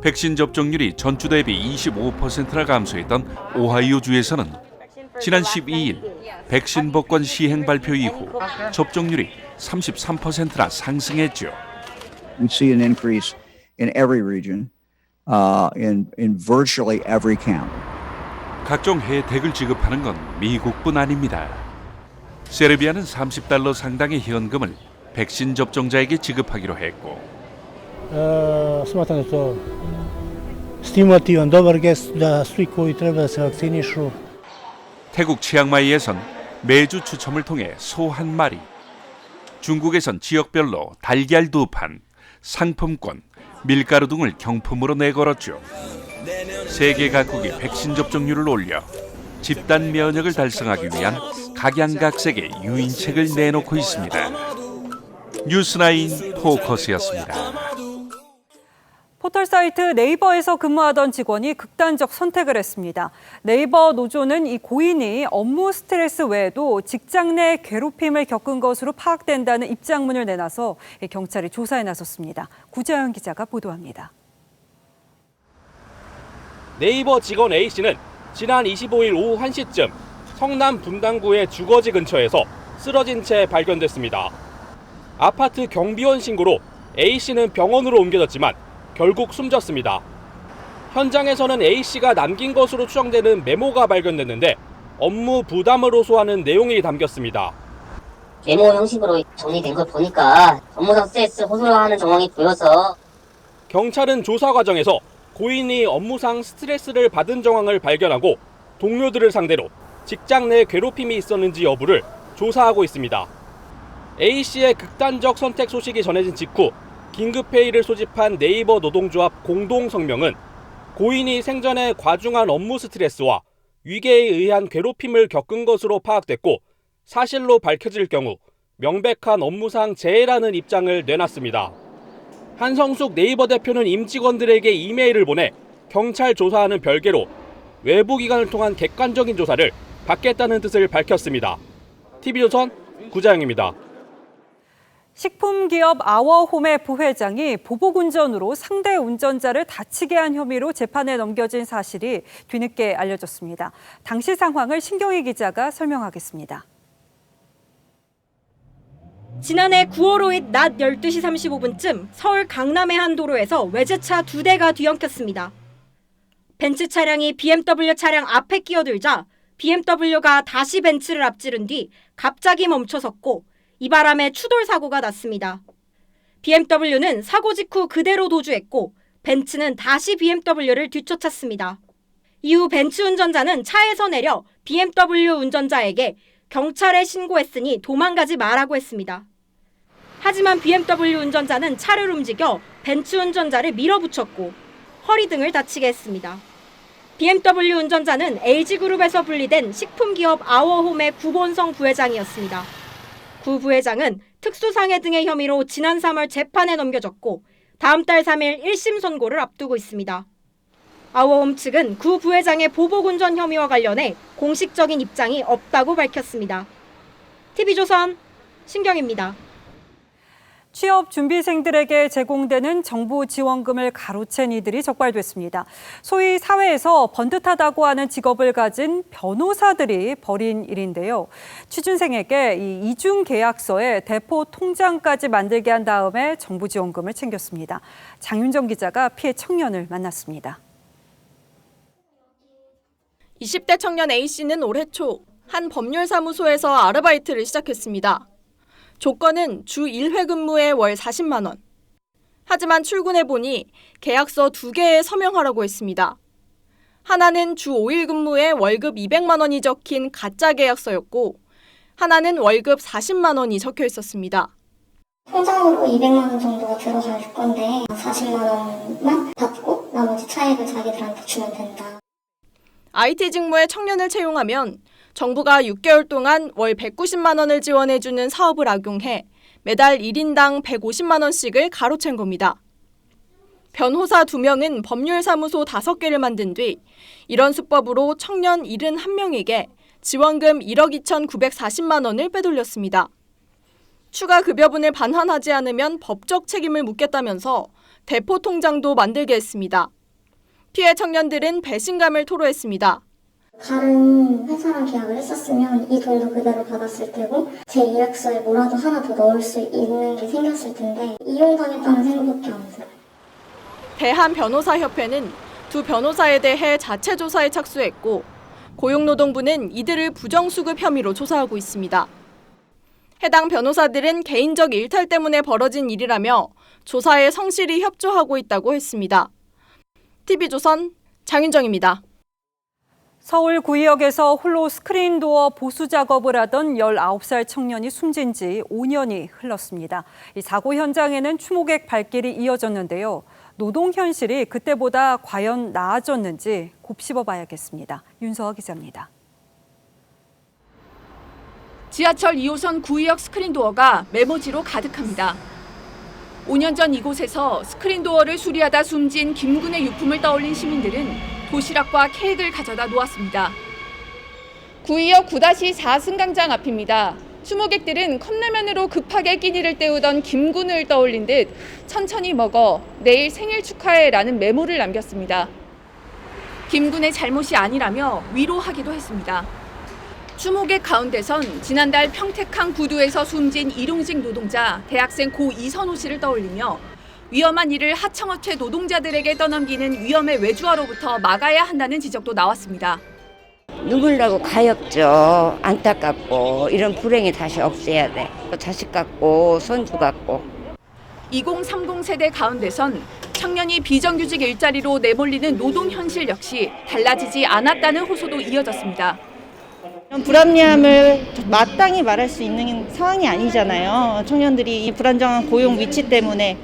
백신 접종률이 전주 대비 25%나 감소했던 오하이오주에서는 지난 12일 백신 복권 시행 발표 이후 접종률이 33%나 상승했죠. We see an increase in every region, in virtually every county. 각종 혜택을 지급하는 건 미국뿐 아닙니다. 세르비아는 $30 상당의 현금을 백신 접종자에게 지급하기로 했고 Smatram da to stimulativan, dobar gest da svi koji treba da se vakcinišu. 태국 치앙마이에선 매주 추첨을 통해 소 한 마리, 중국에선 지역별로 달걀 2판, 상품권, 밀가루 등을 경품으로 내걸었죠. 세계 각국이 백신 접종률을 올려 집단 면역을 달성하기 위한 각양각색의 유인책을 내놓고 있습니다. 뉴스9 포커스였습니다. 포털 사이트 네이버에서 근무하던 직원이 극단적 선택을 했습니다. 네이버 노조는 이 고인이 업무 스트레스 외에도 직장 내 괴롭힘을 겪은 것으로 파악된다는 입장문을 내놔서 경찰이 조사에 나섰습니다. 구자연 기자가 보도합니다. 네이버 직원 A씨는 지난 25일 오후 1시쯤 성남 분당구의 주거지 근처에서 쓰러진 채 발견됐습니다. 아파트 경비원 신고로 A씨는 병원으로 옮겨졌지만 결국 숨졌습니다. 현장에서는 A씨가 남긴 것으로 추정되는 메모가 발견됐는데 업무 부담을 호소하는 내용이 담겼습니다. 메모 형식으로 정리된 걸 보니까 업무상 스트레스 호소하는 정황이 보여서 경찰은 조사 과정에서 고인이 업무상 스트레스를 받은 정황을 발견하고 동료들을 상대로 직장 내 괴롭힘이 있었는지 여부를 조사하고 있습니다. A씨의 극단적 선택 소식이 전해진 직후 긴급회의를 소집한 네이버 노동조합 공동성명은 고인이 생전에 과중한 업무 스트레스와 위계에 의한 괴롭힘을 겪은 것으로 파악됐고 사실로 밝혀질 경우 명백한 업무상 재해라는 입장을 내놨습니다. 한성숙 네이버 대표는 임직원들에게 이메일을 보내 경찰 조사와는 별개로 외부 기관을 통한 객관적인 조사를 받겠다는 뜻을 밝혔습니다. TV조선 구자영입니다. 식품기업 아워홈의 부회장이 보복운전으로 상대 운전자를 다치게 한 혐의로 재판에 넘겨진 사실이 뒤늦게 알려졌습니다. 당시 상황을 신경희 기자가 설명하겠습니다. 지난해 9월 5일 낮 12시 35분쯤 서울 강남의 한 도로에서 외제차 2대가 뒤엉켰습니다. 벤츠 차량이 BMW 차량 앞에 끼어들자 BMW가 다시 벤츠를 앞지른 뒤 갑자기 멈춰섰고 이 바람에 추돌 사고가 났습니다. BMW는 사고 직후 그대로 도주했고 벤츠는 다시 BMW를 뒤쫓았습니다. 이후 벤츠 운전자는 차에서 내려 BMW 운전자에게 경찰에 신고했으니 도망가지 말라고 했습니다. 하지만 BMW 운전자는 차를 움직여 벤츠 운전자를 밀어붙였고 허리 등을 다치게 했습니다. BMW 운전자는 LG그룹에서 분리된 식품기업 아워홈의 구본성 부회장이었습니다. 구 부회장은 특수상해 등의 혐의로 지난 3월 재판에 넘겨졌고 다음 달 3일 1심 선고를 앞두고 있습니다. 아워홈 측은 구 부회장의 보복운전 혐의와 관련해 공식적인 입장이 없다고 밝혔습니다. TV조선 신경입니다. 취업 준비생들에게 제공되는 정부 지원금을 가로챈 이들이 적발됐습니다. 소위 사회에서 번듯하다고 하는 직업을 가진 변호사들이 벌인 일인데요. 취준생에게 이 이중 계약서에 대포 통장까지 만들게 한 다음에 정부 지원금을 챙겼습니다. 장윤정 기자가 피해 청년을 만났습니다. 20대 청년 A씨는 올해 초 한 법률사무소에서 아르바이트를 시작했습니다. 조건은 주 1회 근무에 월 40만 원. 하지만 출근해보니 계약서 2개에 서명하라고 했습니다. 하나는 주 5일 근무에 월급 200만 원이 적힌 가짜 계약서였고 하나는 월급 40만 원이 적혀 있었습니다. 통장으로 200만 원 정도가 들어갈 건데 40만 원만 받고 나머지 차액을 자기들한테 주면 된다. IT 직무에 청년을 채용하면 정부가 6개월 동안 월 190만 원을 지원해주는 사업을 악용해 매달 1인당 150만 원씩을 가로챈 겁니다. 변호사 2명은 법률사무소 5개를 만든 뒤 이런 수법으로 청년 71명에게 지원금 1억 2,940만 원을 빼돌렸습니다. 추가 급여분을 반환하지 않으면 법적 책임을 묻겠다면서 대포 통장도 만들게 했습니다. 피해 청년들은 배신감을 토로했습니다. 다른 회사랑 계약을 했었으면 이 돈도 그대로 받았을 테고 제 이력서에 뭐라도 하나 더 넣을 수 있는 게 생겼을 텐데 이용당했다는 생각밖에 안 들어요. 대한변호사협회는 2 변호사에 대해 자체 조사에 착수했고 고용노동부는 이들을 부정수급 혐의로 조사하고 있습니다. 해당 변호사들은 개인적 일탈 때문에 벌어진 일이라며 조사에 성실히 협조하고 있다고 했습니다. TV조선 장윤정입니다. 서울 구의역에서 홀로 스크린도어 보수 작업을 하던 19살 청년이 숨진 지 5년이 흘렀습니다. 이 사고 현장에는 추모객 발길이 이어졌는데요. 노동 현실이 그때보다 과연 나아졌는지 곱씹어 봐야겠습니다. 윤서아 기자입니다. 지하철 2호선 구의역 스크린도어가 메모지로 가득합니다. 5년 전 이곳에서 스크린도어를 수리하다 숨진 김군의 유품을 떠올린 시민들은 도시락과 케이크를 가져다 놓았습니다. 구의역 9-4 승강장 앞입니다. 추모객들은 컵라면으로 급하게 끼니를 때우던 김군을 떠올린 듯 천천히 먹어 내일 생일 축하해라는 메모를 남겼습니다. 김군의 잘못이 아니라며 위로하기도 했습니다. 추모객 가운데선 지난달 평택항 부두에서 숨진 일용직 노동자 대학생 고 이선호 씨를 떠올리며 위험한 일을 하청업체 노동자들에게 떠넘기는 위험의 외주화로부터 막아야 한다는 지적도 나왔습니다. 눈물 나고 가엾죠. 안타깝고 이런 불행이 다시 없애야 돼. 자식 같고 손주 같고. 2030 세대 가운데선 청년이 비정규직 일자리로 내몰리는 노동 현실 역시 달라지지 않았다는 호소도 이어졌습니다. 불합리함을 마땅히 말할 수 있는 상황이 아니잖아요. 청년들이 이 불안정한 고용 위치 때문에.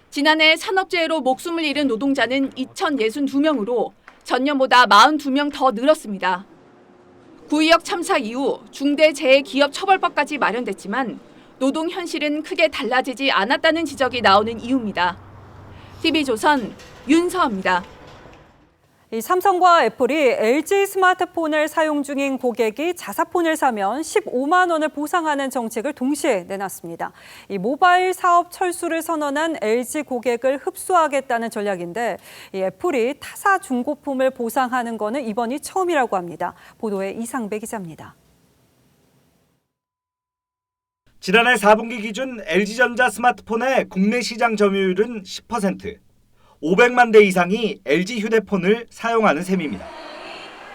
지난해 산업재해로 목숨을 잃은 노동자는 2,062명으로 전년보다 42명 더 늘었습니다. 구의역 참사 이후 중대재해기업처벌법까지 마련됐지만 노동 현실은 크게 달라지지 않았다는 지적이 나오는 이유입니다. TV조선 윤서아입니다. 삼성과 애플이 LG 스마트폰을 사용 중인 고객이 자사폰을 사면 15만 원을 보상하는 정책을 동시에 내놨습니다. 이 모바일 사업 철수를 선언한 LG 고객을 흡수하겠다는 전략인데 이 애플이 타사 중고품을 보상하는 것은 이번이 처음이라고 합니다. 보도에 이상배 기자입니다. 지난해 4분기 기준 LG전자 스마트폰의 국내 시장 점유율은 10%. 500만 대 이상이 LG 휴대폰을 사용하는 셈입니다.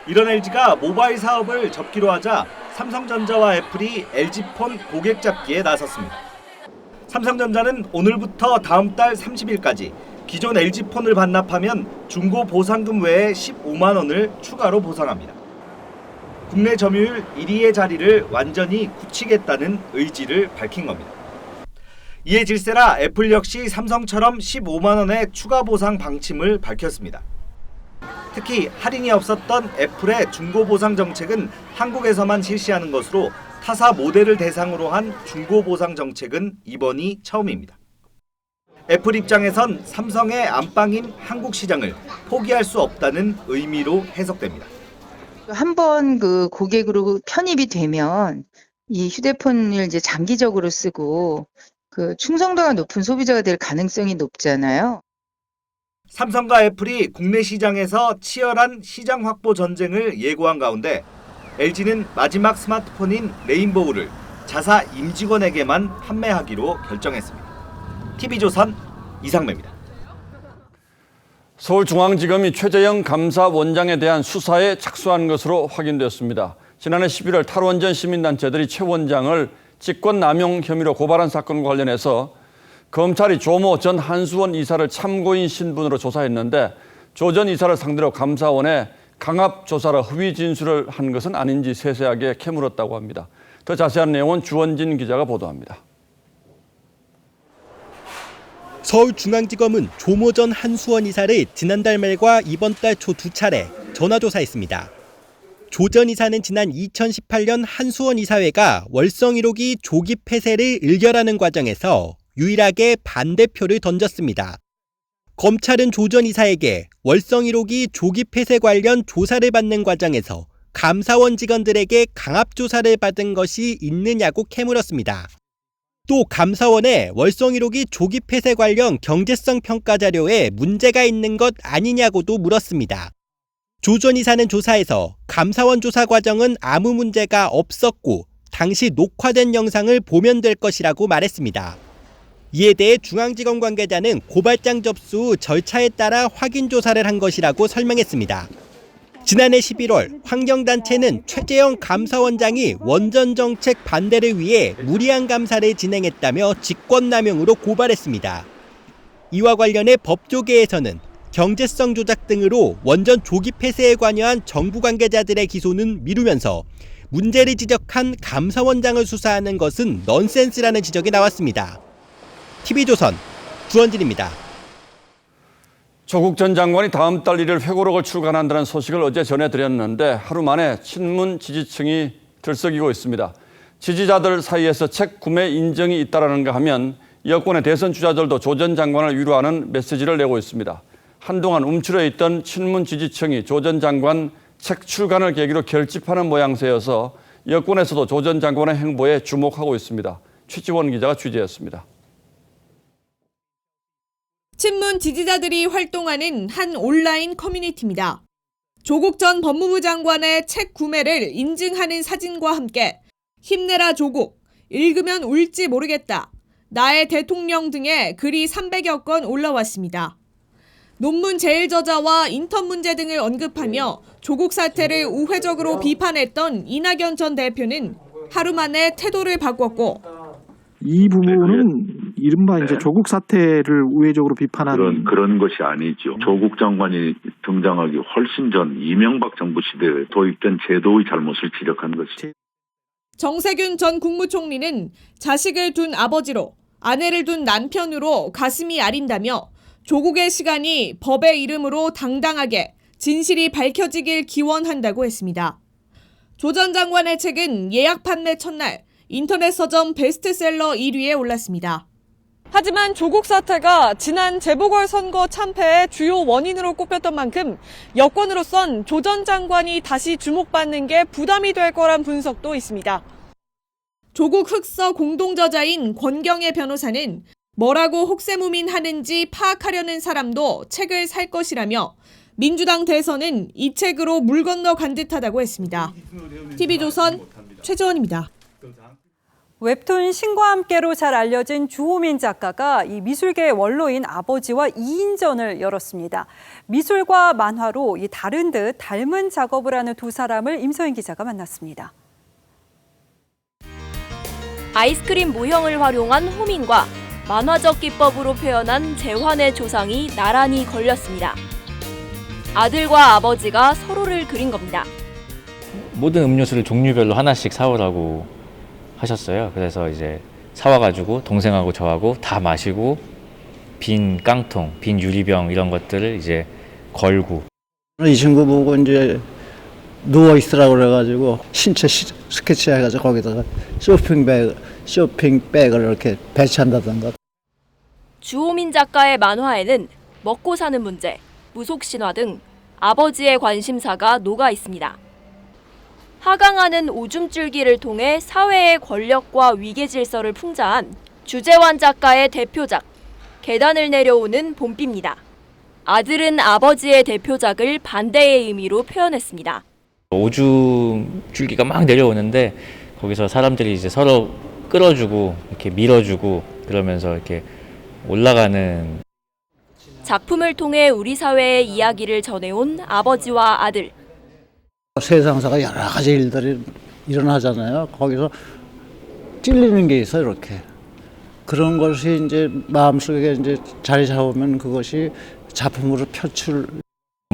이런 LG가 모바일 사업을 접기로 하자 삼성전자와 애플이 LG폰 고객 잡기에 나섰습니다. 삼성전자는 오늘부터 다음 달 30일까지 기존 LG폰을 반납하면 중고 보상금 외에 15만 원을 추가로 보상합니다. 국내 점유율 1위의 자리를 완전히 굳히겠다는 의지를 밝힌 겁니다. 이에 질세라 애플 역시 삼성처럼 15만 원의 추가 보상 방침을 밝혔습니다. 특히 할인이 없었던 애플의 중고 보상 정책은 한국에서만 실시하는 것으로 타사 모델을 대상으로 한 중고 보상 정책은 이번이 처음입니다. 애플 입장에선 삼성의 안방인 한국 시장을 포기할 수 없다는 의미로 해석됩니다. 한번 그 고객으로 편입이 되면 이 휴대폰을 이제 장기적으로 쓰고 그 충성도가 높은 소비자가 될 가능성이 높잖아요. 삼성과 애플이 국내 시장에서 치열한 시장 확보 전쟁을 예고한 가운데 LG는 마지막 스마트폰인 레인보우를 자사 임직원에게만 판매하기로 결정했습니다. TV조선 이상배입니다. 서울중앙지검이 최재형 감사원장에 대한 수사에 착수한 것으로 확인됐습니다. 지난해 11월 탈원전 시민단체들이 최 원장을 직권남용 혐의로 고발한 사건과 관련해서 검찰이 조모 전 한수원 이사를 참고인 신분으로 조사했는데 조 전 이사를 상대로 감사원에 강압 조사로 허위 진술을 한 것은 아닌지 세세하게 캐물었다고 합니다. 더 자세한 내용은 주원진 기자가 보도합니다. 서울중앙지검은 조모 전 한수원 이사를 지난달 말과 이번 달 초 2차례 전화조사했습니다. 조 전 이사는 지난 2018년 한수원 이사회가 월성 1호기 조기 폐쇄를 의결하는 과정에서 유일하게 반대표를 던졌습니다. 검찰은 조 전 이사에게 월성 1호기 조기 폐쇄 관련 조사를 받는 과정에서 감사원 직원들에게 강압 조사를 받은 것이 있느냐고 캐물었습니다. 또 감사원에 월성 1호기 조기 폐쇄 관련 경제성 평가 자료에 문제가 있는 것 아니냐고도 물었습니다. 조 전 이사는 조사에서 감사원 조사 과정은 아무 문제가 없었고 당시 녹화된 영상을 보면 될 것이라고 말했습니다. 이에 대해 중앙지검 관계자는 고발장 접수 후 절차에 따라 확인 조사를 한 것이라고 설명했습니다. 지난해 11월 환경단체는 최재형 감사원장이 원전 정책 반대를 위해 무리한 감사를 진행했다며 직권남용으로 고발했습니다. 이와 관련해 법조계에서는 경제성 조작 등으로 원전 조기 폐쇄에 관여한 정부 관계자들의 기소는 미루면서 문제를 지적한 감사원장을 수사하는 것은 넌센스라는 지적이 나왔습니다. TV조선 주원진입니다. 조국 전 장관이 다음 달 1일 회고록을 출간한다는 소식을 어제 전해드렸는데 하루 만에 친문 지지층이 들썩이고 있습니다. 지지자들 사이에서 책 구매 인정이 있다는가 하면 여권의 대선 주자들도 조 전 장관을 위로하는 메시지를 내고 있습니다. 한동안 움츠려 있던 친문 지지층이 조 전 장관 책 출간을 계기로 결집하는 모양새여서 여권에서도 조 전 장관의 행보에 주목하고 있습니다. 최지원 기자가 취재했습니다. 친문 지지자들이 활동하는 한 온라인 커뮤니티입니다. 조국 전 법무부 장관의 책 구매를 인증하는 사진과 함께 힘내라 조국, 읽으면 울지 모르겠다, 나의 대통령 등의 글이 300여 건 올라왔습니다. 논문 제일 저자와 인턴 문제 등을 언급하며 조국 사태를 우회적으로 비판했던 이낙연 전 대표는 하루 만에 태도를 바꿨고, 이 부분은 이른바 이제 조국 사태를 우회적으로 비판하는 그런 것이 아니죠. 조국 장관이 등장하기 훨씬 전 이명박 정부 시대에 도입된 제도의 잘못을 지적한 것이죠. 정세균 전 국무총리는 자식을 둔 아버지로, 아내를 둔 남편으로 가슴이 아린다며 조국의 시간이 법의 이름으로 당당하게 진실이 밝혀지길 기원한다고 했습니다. 조 전 장관의 책은 예약 판매 첫날 인터넷 서점 베스트셀러 1위에 올랐습니다. 하지만 조국 사태가 지난 재보궐선거 참패의 주요 원인으로 꼽혔던 만큼 여권으로선 조 전 장관이 다시 주목받는 게 부담이 될 거란 분석도 있습니다. 조국 흑서 공동저자인 권경애 변호사는 뭐라고 혹세무민하는지 파악하려는 사람도 책을 살 것이라며 민주당 대선은 이 책으로 물 건너 간 듯하다고 했습니다. TV조선 최재원입니다. 웹툰 신과 함께로 잘 알려진 주호민 작가가 이 미술계의 원로인 아버지와 2인전을 열었습니다. 미술과 만화로 이 다른 듯 닮은 작업을 하는 두 사람을 임서인 기자가 만났습니다. 아이스크림 모형을 활용한 호민과 만화적 기법으로 표현한 재환의 조상이 나란히 걸렸습니다. 아들과 아버지가 서로를 그린 겁니다. 모든 음료수를 종류별로 하나씩 사오라고 하셨어요. 그래서 이제 사와가지고 동생하고 저하고 다 마시고 빈 깡통, 빈 유리병 이런 것들을 이제 걸고. 이 친구 보고 이제 누워 있으라고 그래가지고 신체 스케치 해가지고 거기다가 쇼핑백을 이렇게 배치한다던가. 주호민 작가의 만화에는 먹고 사는 문제, 무속신화 등 아버지의 관심사가 녹아 있습니다. 하강하는 오줌줄기를 통해 사회의 권력과 위계 질서를 풍자한 주재환 작가의 대표작, 계단을 내려오는 봄비입니다. 아들은 아버지의 대표작을 반대의 의미로 표현했습니다. 오줌줄기가 막 내려오는데 거기서 사람들이 이제 서로 끌어주고 이렇게 밀어주고 그러면서 이렇게 올라가는. 작품을 통해 우리 사회의 이야기를 전해온 아버지와 아들. 세상사가 여러 가지 일들이 일어나잖아요. 거기서 찔리는 게 있어요, 이렇게. 그런 것이 이제 마음속에 이제 자리 잡으면 그것이 작품으로 표출.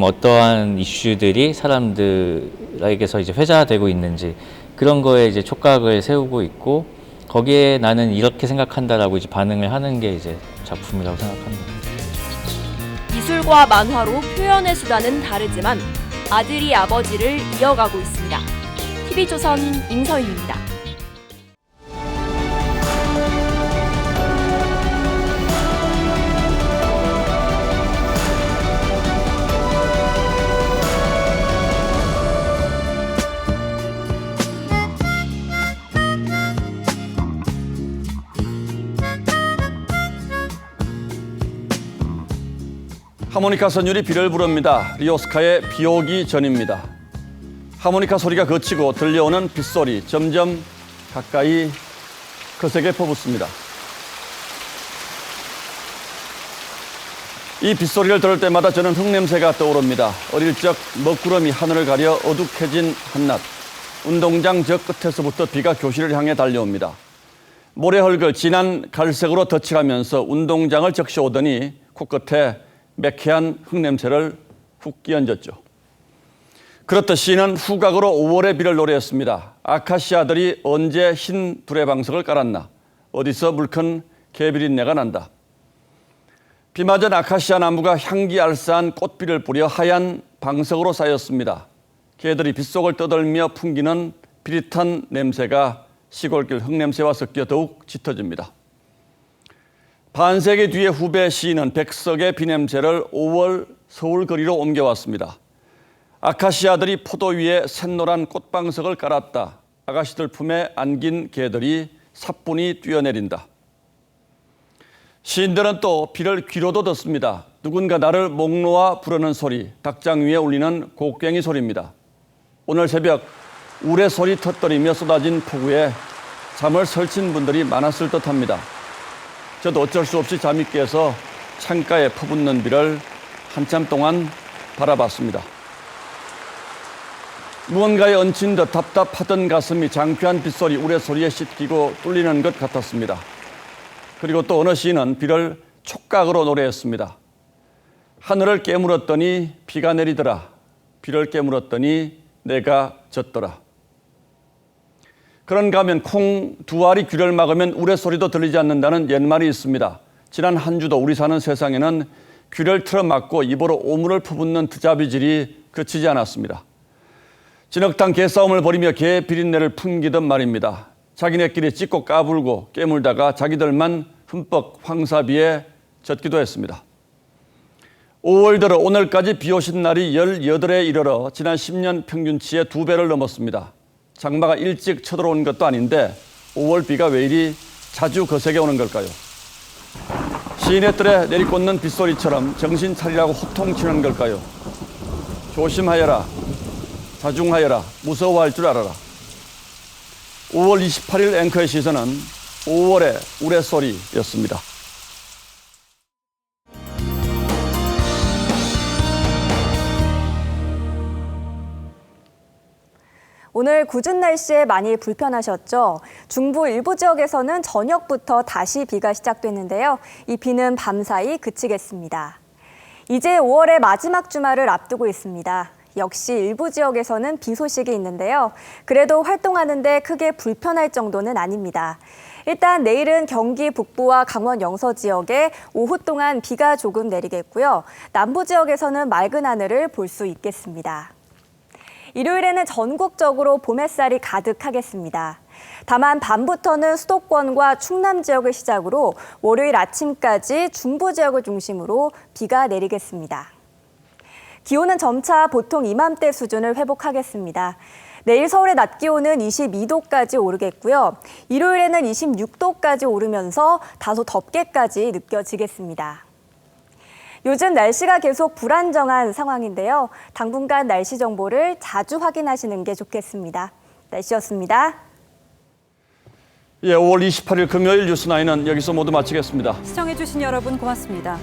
어떠한 이슈들이 사람들에게서 이제 회자되고 있는지 그런 거에 이제 촉각을 세우고 있고 거기에 나는 이렇게 생각한다라고 이제 반응을 하는 게 이제 작품이라고 생각합니다. 미술과 만화로 표현의 수단은 다르지만 아들이 아버지를 이어가고 있습니다. TV조선 임서윤입니다. 하모니카 선율이 비를 부릅니다. 리오스카의 비 오기 전입니다. 하모니카 소리가 거치고 들려오는 빗소리 점점 가까이 거세게 퍼붓습니다. 이 빗소리를 들을 때마다 저는 흙냄새가 떠오릅니다. 어릴 적 먹구름이 하늘을 가려 어둑해진 한낮 운동장 저 끝에서부터 비가 교실을 향해 달려옵니다. 모래흙을 진한 갈색으로 덧칠하면서 운동장을 적셔오더니 코끝에 매캐한 흙냄새를 훅 끼얹었죠. 그렇듯 시인은 후각으로 5월의 비를 노래했습니다. 아카시아들이 언제 흰 두레방석을 깔았나. 어디서 물큰 개비린내가 난다. 비 맞은 아카시아 나무가 향기 알싸한 꽃비를 뿌려 하얀 방석으로 쌓였습니다. 개들이 빗속을 떠들며 풍기는 비릿한 냄새가 시골길 흙냄새와 섞여 더욱 짙어집니다. 반세기 뒤에 후배 시인은 백석의 비냄새를 5월 서울 거리로 옮겨왔습니다. 아카시아들이 포도 위에 샛노란 꽃방석을 깔았다. 아가씨들 품에 안긴 개들이 사뿐히 뛰어내린다. 시인들은 또 비를 귀로도 듣습니다. 누군가 나를 목 놓아 부르는 소리, 닭장 위에 울리는 곡괭이 소리입니다. 오늘 새벽 우레 소리 터뜨리며 쏟아진 폭우에 잠을 설친 분들이 많았을 듯합니다. 저도 어쩔 수 없이 잠이 깨서 창가에 퍼붓는 비를 한참 동안 바라봤습니다. 무언가에 얹힌 듯 답답하던 가슴이 장쾌한 빗소리, 우레소리에 씻기고 뚫리는 것 같았습니다. 그리고 또 어느 시인은 비를 촉각으로 노래했습니다. 하늘을 깨물었더니 비가 내리더라. 비를 깨물었더니 내가 젖더라. 그런가 하면 콩 두 알이 귀를 막으면 우레소리도 들리지 않는다는 옛말이 있습니다. 지난 한 주도 우리 사는 세상에는 귀를 틀어막고 입으로 오물을 퍼붓는 드자비질이 그치지 않았습니다. 진흙탕 개싸움을 벌이며 개 비린내를 풍기던 말입니다. 자기네끼리 찢고 까불고 깨물다가 자기들만 흠뻑 황사비에 젖기도 했습니다. 5월 들어 오늘까지 비 오신 날이 18에 이르러 지난 10년 평균치의 2배를 넘었습니다. 장마가 일찍 쳐들어온 것도 아닌데 5월 비가 왜 이리 자주 거세게 오는 걸까요? 시인의 뜰에 내리꽂는 빗소리처럼 정신 차리라고 호통치는 걸까요? 조심하여라, 자중하여라, 무서워할 줄 알아라. 5월 28일 앵커의 시선은 5월의 우레소리였습니다. 오늘 궂은 날씨에 많이 불편하셨죠? 중부 일부 지역에서는 저녁부터 다시 비가 시작됐는데요. 이 비는 밤사이 그치겠습니다. 이제 5월의 마지막 주말을 앞두고 있습니다. 역시 일부 지역에서는 비 소식이 있는데요. 그래도 활동하는 데 크게 불편할 정도는 아닙니다. 일단 내일은 경기 북부와 강원 영서 지역에 오후 동안 비가 조금 내리겠고요. 남부 지역에서는 맑은 하늘을 볼 수 있겠습니다. 일요일에는 전국적으로 봄 햇살이 가득하겠습니다. 다만 밤부터는 수도권과 충남 지역을 시작으로 월요일 아침까지 중부 지역을 중심으로 비가 내리겠습니다. 기온은 점차 보통 이맘때 수준을 회복하겠습니다. 내일 서울의 낮 기온은 22도까지 오르겠고요. 일요일에는 26도까지 오르면서 다소 덥게까지 느껴지겠습니다. 요즘 날씨가 계속 불안정한 상황인데요. 당분간 날씨 정보를 자주 확인하시는 게 좋겠습니다. 날씨였습니다. 예, 5월 28일 금요일 뉴스9는 여기서 모두 마치겠습니다. 시청해주신 여러분 고맙습니다.